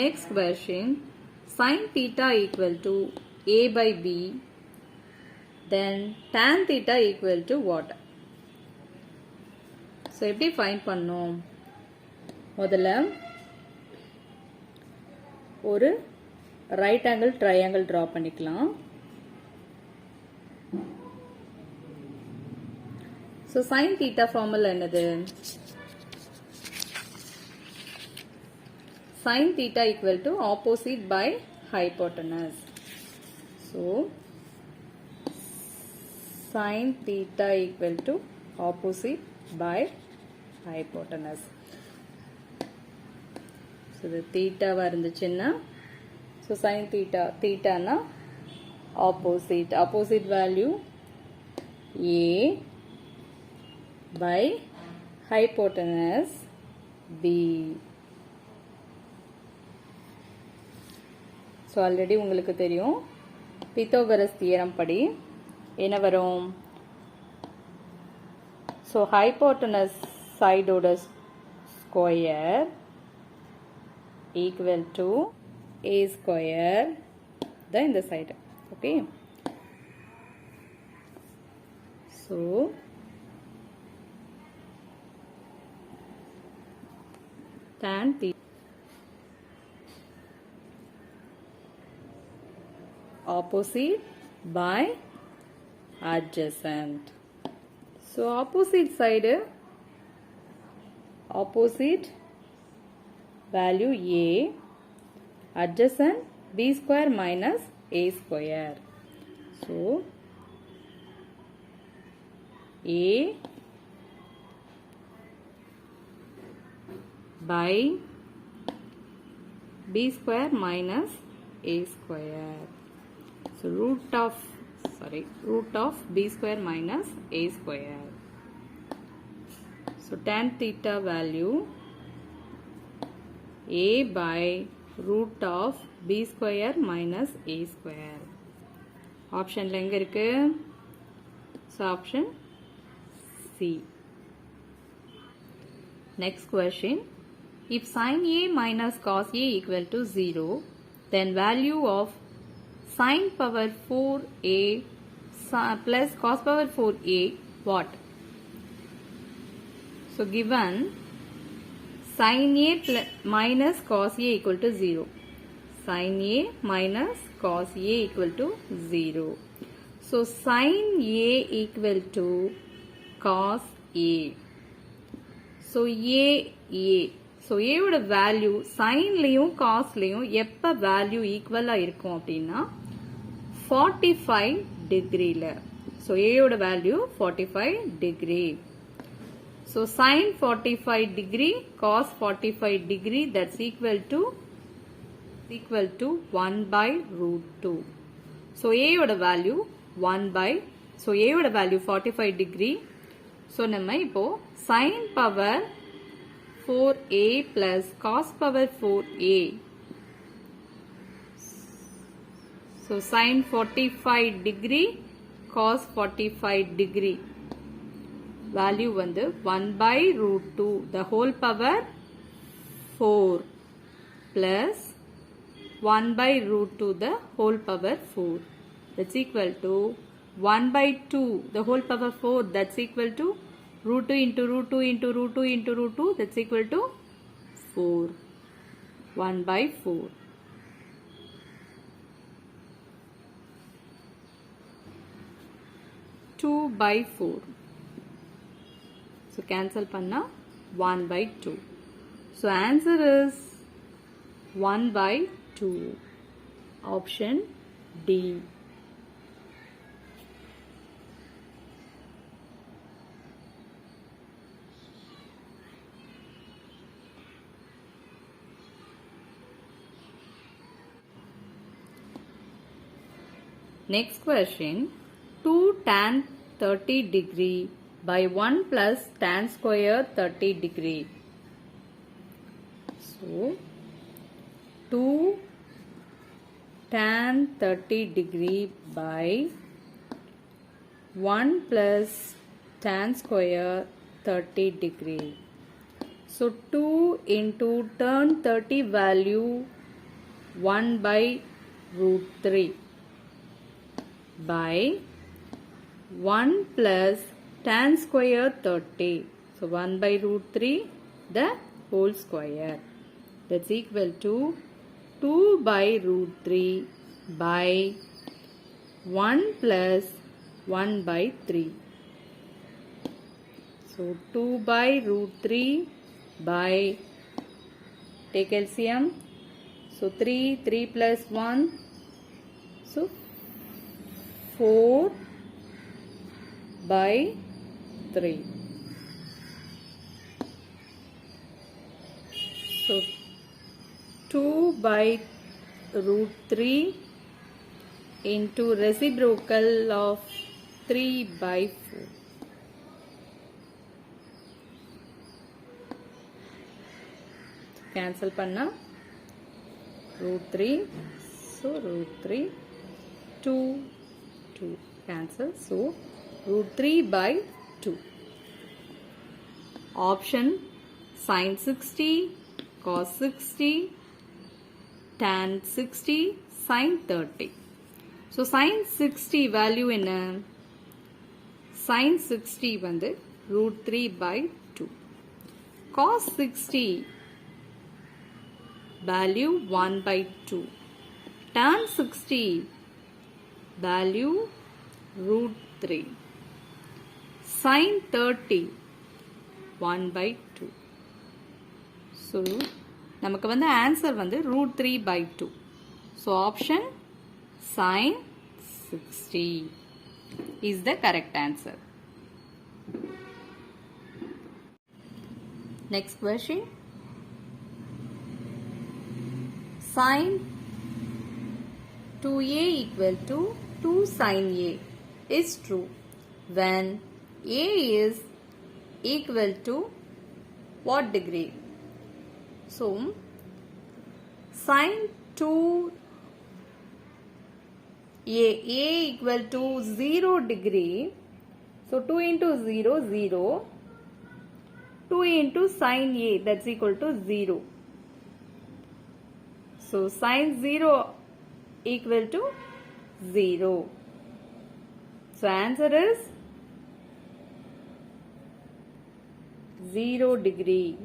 Next question, sin theta equal to a by b, then tan theta equal to what? So எப்படி find பண்ணோம்? முதல்ல ஒரு right angle triangle draw பண்ணிக்கலாம். So sin theta formula என்னது? Sin theta equal to opposite by hypotenuse. So sin theta equal to opposite by hypotenuse. So the theta varunduchina, so sin theta na opposite value a by hypotenuse b. So already உங்களுக்கு தெரியும் Pythagoras theorem படி என்ன வரும்? So hypotenuse side ஓட square equal to a square then இந்த side. Okay. So tan theta opposite by adjacent. So opposite side, opposite value a, adjacent b square minus a square. So a by b square minus a square. So root of b square minus a square. So tan theta value a by root of b square minus a square. Option la enga irukku? So option C. Next question, if sin a minus cos a equal to 0, then value of sin power 4a plus cos power 4a what? So given sin a minus cos a equal to 0. Sin a minus cos a equal to 0. So sin a equal to cos a. So So a ஓட value sin லையும் cos லையும் எப்ப value equal இருக்கும் அப்படின்னா 45 degree. So a ஓட value 45 degree. So sin 45 degree cos 45 degree that's equal to 1 by root 2. So a ஓட value 1 by, so a ஓட value 45 degree. So நம்ம இப்போ sin power 4a plus cos power 4a. So sin 45 degree cos 45 degree value வந்து 1 by root 2 the whole power 4 plus 1 by root 2 the whole power 4 that's equal to 1 by 2 the whole power 4 that's equal to root 2 into root 2 into root 2 into root 2 that's equal to 4. 1 by 4. Two by 4. So cancel panna 1 by 2. So answer is 1 by 2. Option D. Next question, 2 tan 30 degree by 1 plus tan square 30 degree. So 2 tan 30 degree by 1 plus tan square 30 degree. So 2 into tan 30 value 1 by root 3 by 1 plus tan square 30. So 1 by root 3 the whole square. That's equal to 2 by root 3 by 1 plus 1 by 3. So 2 by root 3 by, take LCM. So 3 plus 1. So 4 by 3. So 2 by root 3 into reciprocal of 3 by 4. Cancel panna root 3. So root 3 2 cancel. So root 3 by 2. Option sin 60, cos 60, tan 60, sin 30. So sin 60 value in sin 60 வந்து root 3 by 2. Cos 60 value 1 by 2. Tan 60 value root 3. Sin 30 1 by 2. So நமக்கு வந்து answer வந்து root 3 by 2. So option sin 60 is the correct answer. Next question. Sin 2a equal to 2 sin a is true when a is equal to what degree? So sin 2a equal to 0 degree. So 2 into 0 0. 2 into sin a, that's equal to 0. So sin 0 equal to 0. So answer is 0 degree.